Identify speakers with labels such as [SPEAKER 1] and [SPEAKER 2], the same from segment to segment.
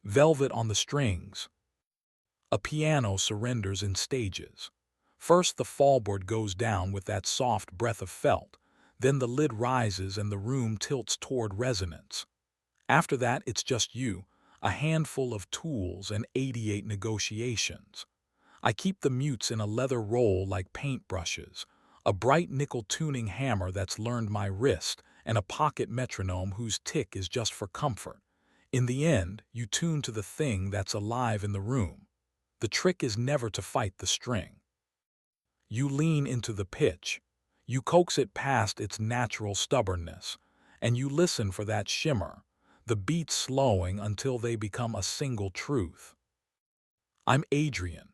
[SPEAKER 1] Velvet on the strings. A piano surrenders in stages. First the fallboard goes down with that soft breath of felt, then the lid rises and the room tilts toward resonance. After that it's just you, a handful of tools and 88 negotiations. I keep the mutes in a leather roll like paintbrushes, a bright nickel tuning hammer that's learned my wrist, and a pocket metronome whose tick is just for comfort. In the end, you tune to the thing that's alive in the room. The trick is never to fight the string. You lean into the pitch. You coax it past its natural stubbornness, and you listen for that shimmer, the beats slowing until they become a single truth. I'm Adrian.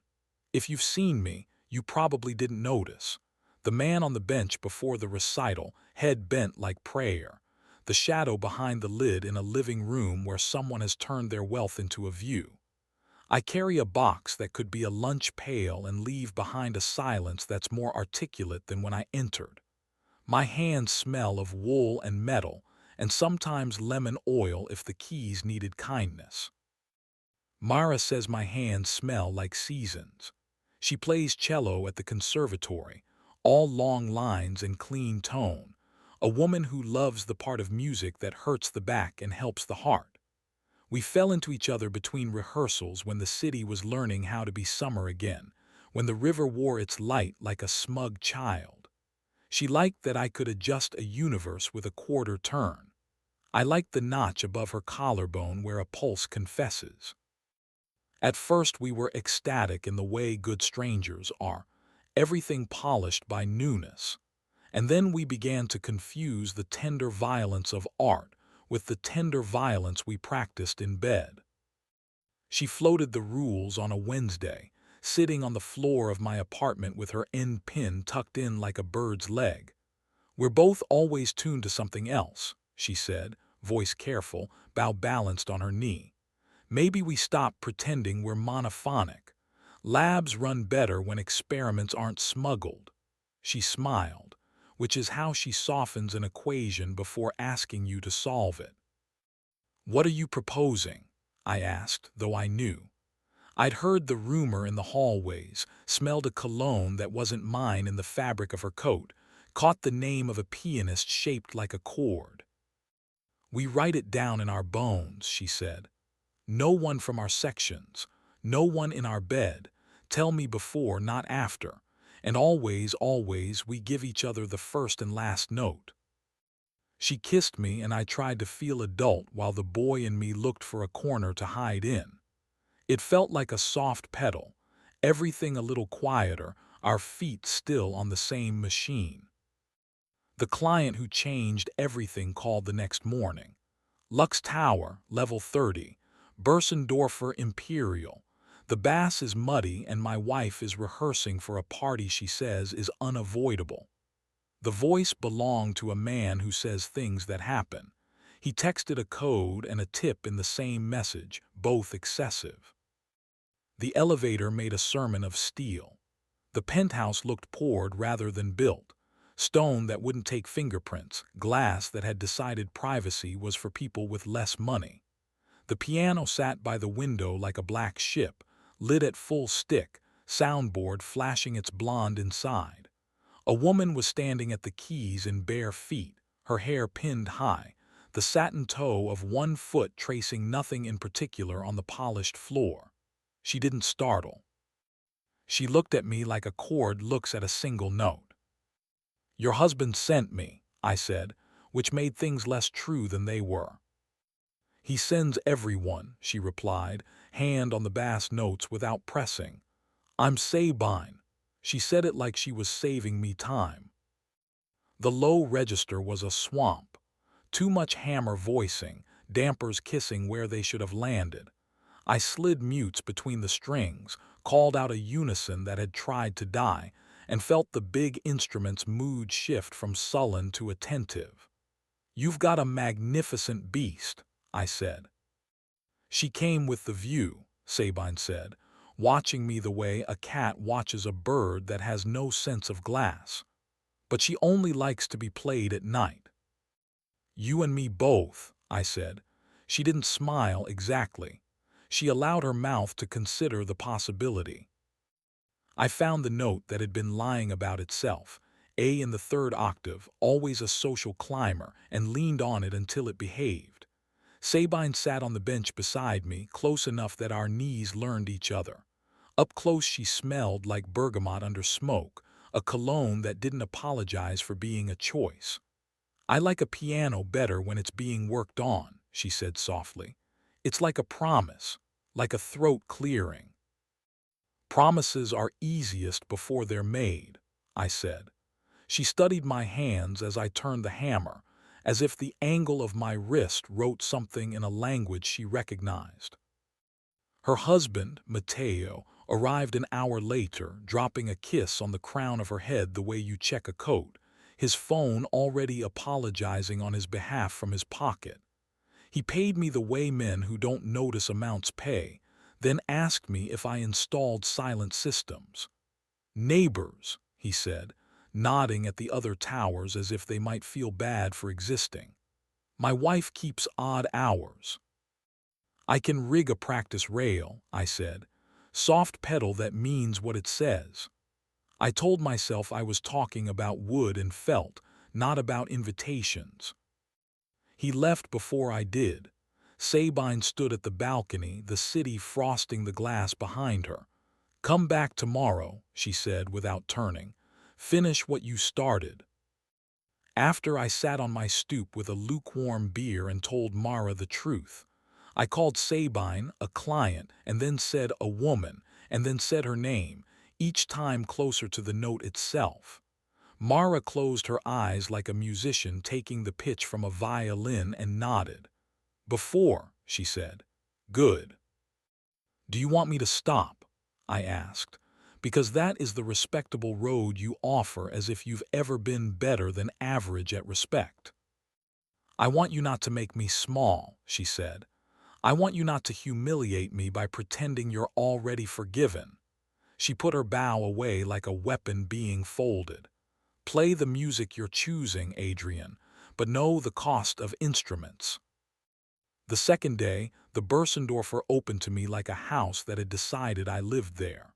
[SPEAKER 1] If you've seen me, you probably didn't notice. The man on the bench before the recital, head bent like prayer. The shadow behind the lid in a living room where someone has turned their wealth into a view. I carry a box that could be a lunch pail and leave behind a silence that's more articulate than when I entered. My hands smell of wool and metal, and sometimes lemon oil if the keys needed kindness. Mara says my hands smell like seasons. She plays cello at the conservatory, all long lines and clean tone, a woman who loves the part of music that hurts the back and helps the heart. We fell into each other between rehearsals when the city was learning how to be summer again, when the river wore its light like a smug child. She liked that I could adjust a universe with a quarter turn. I liked the notch above her collarbone where a pulse confesses. At first we were ecstatic in the way good strangers are, everything polished by newness. And then we began to confuse the tender violence of art with the tender violence we practiced in bed. She floated the rules on a Wednesday, sitting on the floor of my apartment with her end pin tucked in like a bird's leg. "We're both always tuned to something else," she said, voice careful, bow balanced on her knee. "Maybe we stop pretending we're monophonic. Labs run better when experiments aren't smuggled." She smiled, which is how she softens an equation before asking you to solve it. "What are you proposing?" I asked, though I knew. I'd heard the rumor in the hallways, smelled a cologne that wasn't mine in the fabric of her coat, caught the name of a pianist shaped like a chord. "We write it down in our bones," she said. "No one from our sections, no one in our bed. Tell me before, not after. And always, always, we give each other the first and last note." She kissed me and I tried to feel adult while the boy in me looked for a corner to hide in. It felt like a soft pedal, everything a little quieter, our feet still on the same machine. The client who changed everything called the next morning. "Lux Tower, level 30, Bursendorfer Imperial. The bass is muddy and my wife is rehearsing for a party she says is unavoidable." The voice belonged to a man who says things that happen. He texted a code and a tip in the same message, both excessive. The elevator made a sermon of steel. The penthouse looked poured rather than built. Stone that wouldn't take fingerprints, glass that had decided privacy was for people with less money. The piano sat by the window like a black ship, lit at full stick, soundboard flashing its blonde inside. A woman was standing at the keys in bare feet, her hair pinned high, the satin toe of one foot tracing nothing in particular on the polished floor. She didn't startle. She looked at me like a chord looks at a single note. "Your husband sent me," I said, which made things less true than they were. "He sends everyone," she replied, hand on the bass notes without pressing. "I'm Sabine." She said it like she was saving me time. The low register was a swamp. Too much hammer voicing, dampers kissing where they should have landed. I slid mutes between the strings, called out a unison that had tried to die, and felt the big instrument's mood shift from sullen to attentive. "You've got a magnificent beast," I said. "She came with the view," Sabine said, watching me the way a cat watches a bird that has no sense of glass. "But she only likes to be played at night." "You and me both," I said. She didn't smile exactly. She allowed her mouth to consider the possibility. I found the note that had been lying about itself, A in the third octave, always a social climber, and leaned on it until it behaved. Sabine sat on the bench beside me, close enough that our knees learned each other. Up close she smelled like bergamot under smoke, a cologne that didn't apologize for being a choice. I like a piano better when it's being worked on, she said softly. It's like a promise, like a throat clearing. Promises are easiest before they're made, I said. She studied my hands as I turned the hammer, as if the angle of my wrist wrote something in a language she recognized. Her husband, Matteo, arrived an hour later, dropping a kiss on the crown of her head the way you check a coat, his phone already apologizing on his behalf from his pocket. He paid me the way men who don't notice amounts pay, then asked me if I installed silent systems. Neighbors, he said, nodding at the other towers as if they might feel bad for existing. My wife keeps odd hours. I can rig a practice rail, I said. Soft pedal that means what it says. I told myself I was talking about wood and felt, not about invitations. He left before I did. Sabine stood at the balcony, the city frosting the glass behind her. Come back tomorrow, she said without turning. Finish what you started. After I sat on my stoop with a lukewarm beer and told Mara the truth. I called Sabine a client and then said a woman and then said her name, each time closer to the note itself. Mara closed her eyes like a musician taking the pitch from a violin and nodded. Before, she said. Good. Do you want me to stop? I asked. Because that is the respectable road you offer as if you've ever been better than average at respect. I want you not to make me small, she said. I want you not to humiliate me by pretending you're already forgiven. She put her bow away like a weapon being folded. Play the music you're choosing, Adrian, but know the cost of instruments. The second day, the Bersendorfer opened to me like a house that had decided I lived there.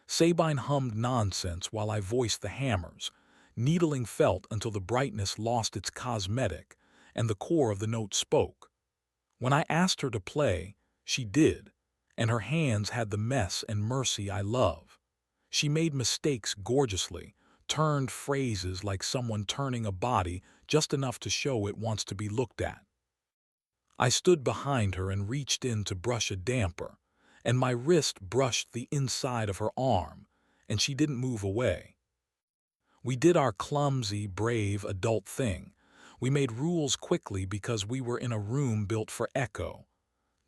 [SPEAKER 1] Sabine hummed nonsense while I voiced the hammers, needling felt until the brightness lost its cosmetic, and the core of the note spoke. When I asked her to play, she did, and her hands had the mess and mercy I love. She made mistakes gorgeously, turned phrases like someone turning a body just enough to show it wants to be looked at. I stood behind her and reached in to brush a damper, and my wrist brushed the inside of her arm, and she didn't move away. We did our clumsy, brave adult thing. We made rules quickly because we were in a room built for echo.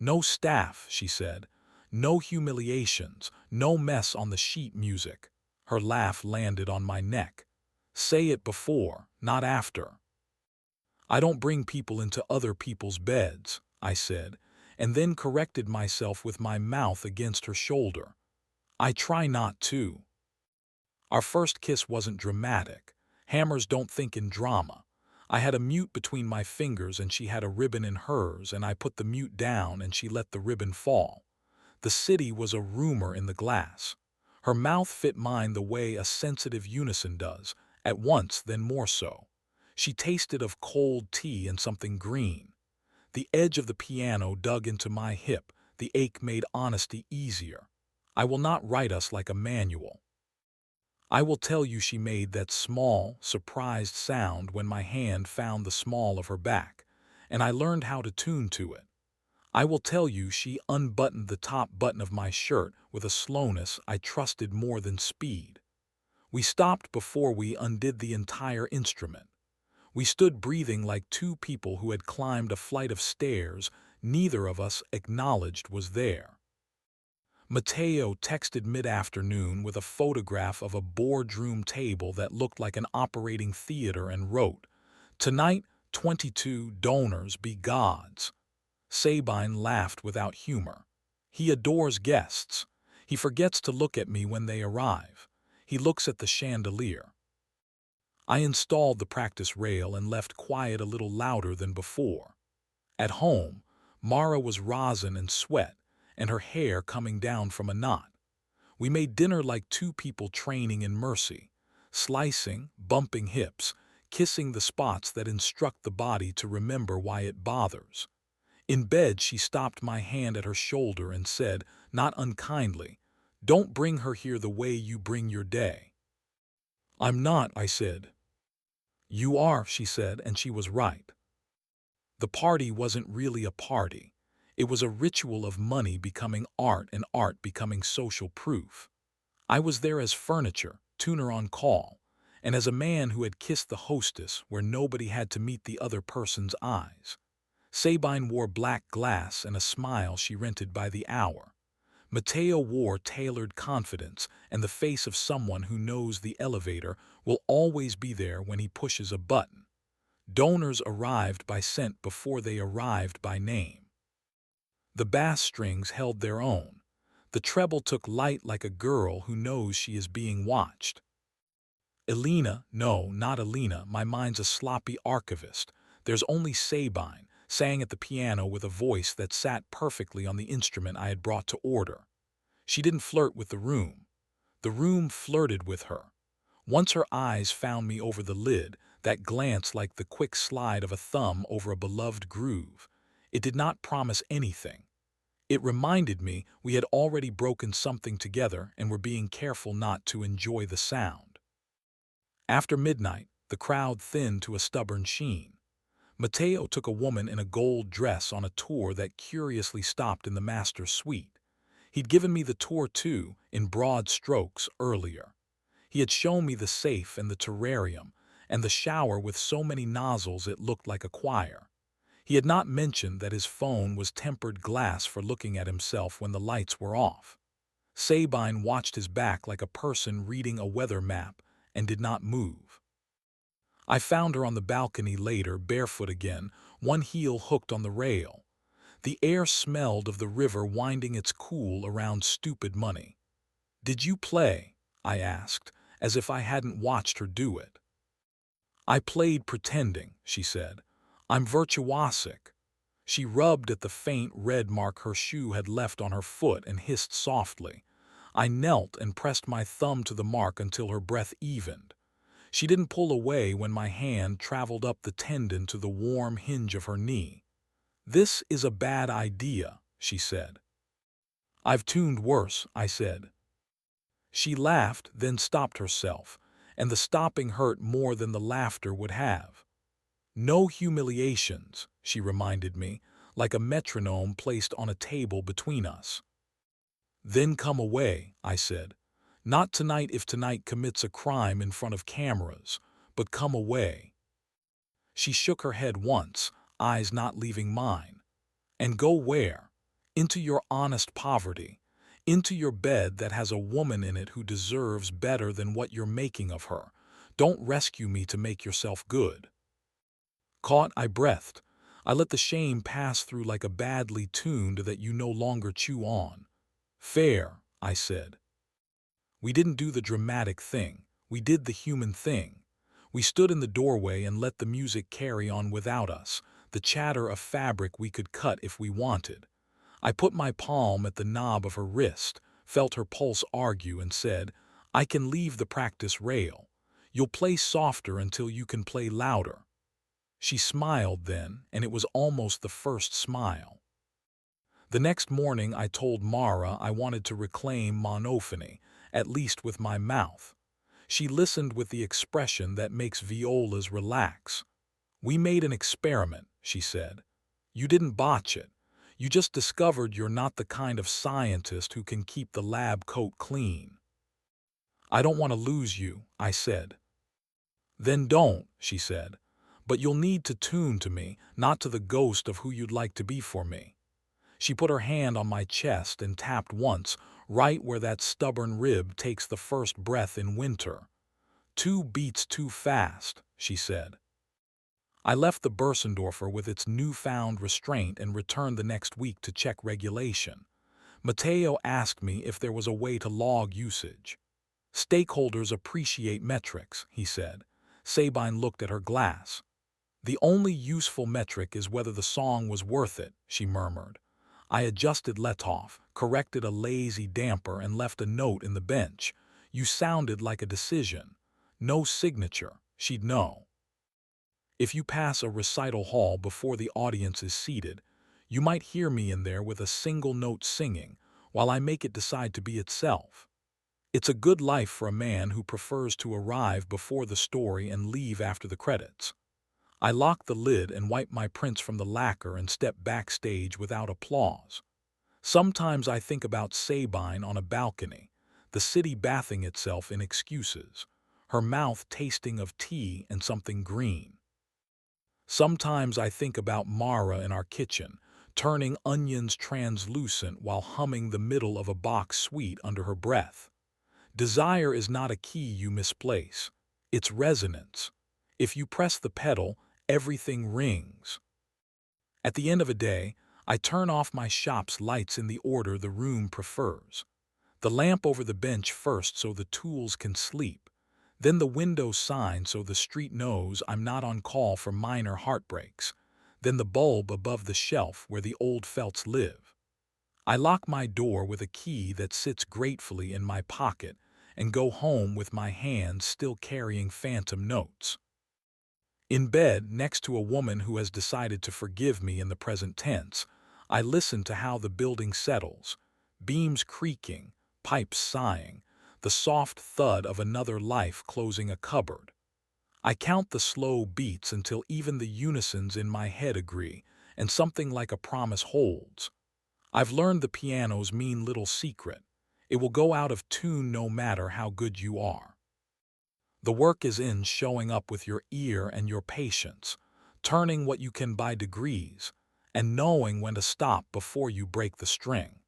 [SPEAKER 1] No staff, she said. No humiliations, no mess on the sheet music. Her laugh landed on my neck. Say it before, not after. I don't bring people into other people's beds, I said, and then corrected myself with my mouth against her shoulder. I try not to. Our first kiss wasn't dramatic. Hammers don't think in drama. I had a mute between my fingers and she had a ribbon in hers, and I put the mute down and she let the ribbon fall. The city was a rumor in the glass. Her mouth fit mine the way a sensitive unison does, at once then more so. She tasted of cold tea and something green. The edge of the piano dug into my hip. The ache made honesty easier. I will not write us like a manual. I will tell you she made that small, surprised sound when my hand found the small of her back, and I learned how to tune to it. I will tell you she unbuttoned the top button of my shirt with a slowness I trusted more than speed. We stopped before we undid the entire instrument. We stood breathing like two people who had climbed a flight of stairs neither of us acknowledged was there. Matteo texted mid-afternoon with a photograph of a boardroom table that looked like an operating theater and wrote, "Tonight, 22 donors be gods." Sabine laughed without humor. He adores guests. He forgets to look at me when they arrive. He looks at the chandelier. I installed the practice rail and left quiet a little louder than before. At home, Mara was rosin and sweat, and her hair coming down from a knot. We made dinner like two people training in mercy, slicing, bumping hips, kissing the spots that instruct the body to remember why it bothers. In bed, she stopped my hand at her shoulder and said, not unkindly, "Don't bring her here the way you bring your day." "I'm not," I said. "You are," she said, and she was right. The party wasn't really a party. It was a ritual of money becoming art and art becoming social proof. I was there as furniture, tuner on call, and as a man who had kissed the hostess where nobody had to meet the other person's eyes. Sabine wore black glass and a smile she rented by the hour. Mateo wore tailored confidence and the face of someone who knows the elevator will always be there when he pushes a button. Donors arrived by scent before they arrived by name. The bass strings held their own. The treble took light like a girl who knows she is being watched. Elena, no, not Elena, my mind's a sloppy archivist. There's only Sabine, sang at the piano with a voice that sat perfectly on the instrument I had brought to order. She didn't flirt with the room flirted with her. Once her eyes found me over the lid, that glance like the quick slide of a thumb over a beloved groove. It did not promise anything. It reminded me we had already broken something together and were being careful not to enjoy the sound. After midnight, the crowd thinned to a stubborn sheen. Mateo took a woman in a gold dress on a tour that curiously stopped in the master's suite. He'd given me the tour too, in broad strokes, earlier. He had shown me the safe and the terrarium, and the shower with so many nozzles it looked like a choir. He had not mentioned that his phone was tempered glass for looking at himself when the lights were off. Sabine watched his back like a person reading a weather map and did not move. I found her on the balcony later, barefoot again, one heel hooked on the rail. The air smelled of the river winding its cool around stupid money. "Did you play?" I asked, as if I hadn't watched her do it. "I played pretending," she said. "I'm virtuosic." She rubbed at the faint red mark her shoe had left on her foot and hissed softly. I knelt and pressed my thumb to the mark until her breath evened. She didn't pull away when my hand traveled up the tendon to the warm hinge of her knee. "This is a bad idea," she said. "I've tuned worse," I said. She laughed, then stopped herself, and the stopping hurt more than the laughter would have. "No humiliations," she reminded me, like a metronome placed on a table between us. "Then come away," I said. "Not tonight if tonight commits a crime in front of cameras, but come away." She shook her head once, eyes not leaving mine. "And go where? Into your honest poverty, into your bed that has a woman in it who deserves better than what you're making of her. Don't rescue me to make yourself good." Caught, I breathed. I let the shame pass through like a badly tuned that you no longer chew on. "Fair," I said. We didn't do the dramatic thing. We did the human thing. We stood in the doorway and let the music carry on without us, the chatter of fabric we could cut if we wanted. I put my palm at the knob of her wrist, felt her pulse argue, and said, "I can leave the practice rail. You'll play softer until you can play louder." She smiled then, and it was almost the first smile. The next morning I told Mara I wanted to reclaim monophony, at least with my mouth. She listened with the expression that makes violas relax. "We made an experiment," she said. "You didn't botch it. You just discovered you're not the kind of scientist who can keep the lab coat clean." "I don't want to lose you," I said. "Then don't," she said. "But you'll need to tune to me, not to the ghost of who you'd like to be for me." She put her hand on my chest and tapped once, right where that stubborn rib takes the first breath in winter. "2 beats too fast," she said. I left the Bersendorfer with its newfound restraint and returned the next week to check regulation. Mateo asked me if there was a way to log usage. "Stakeholders appreciate metrics," he said. Sabine looked at her glass. "The only useful metric is whether the song was worth it," she murmured. I adjusted Letov, corrected a lazy damper, and left a note in the bench. You sounded like a decision. No signature, she'd know. If you pass a recital hall before the audience is seated, you might hear me in there with a single note singing, while I make it decide to be itself. It's a good life for a man who prefers to arrive before the story and leave after the credits. I lock the lid and wipe my prints from the lacquer and step backstage without applause. Sometimes I think about Sabine on a balcony, the city bathing itself in excuses, her mouth tasting of tea and something green. Sometimes I think about Mara in our kitchen, turning onions translucent while humming the middle of a Bach suite under her breath. Desire is not a key you misplace. It's resonance. If you press the pedal, everything rings. At the end of a day, I turn off my shop's lights in the order the room prefers. The lamp over the bench first so the tools can sleep. Then the window sign so the street knows I'm not on call for minor heartbreaks. Then the bulb above the shelf where the old felts live. I lock my door with a key that sits gratefully in my pocket and go home with my hands still carrying phantom notes. In bed, next to a woman who has decided to forgive me in the present tense, I listen to how the building settles, beams creaking, pipes sighing, the soft thud of another life closing a cupboard. I count the slow beats until even the unisons in my head agree, and something like a promise holds. I've learned the piano's mean little secret. It will go out of tune no matter how good you are. The work is in showing up with your ear and your patience, turning what you can by degrees, and knowing when to stop before you break the string.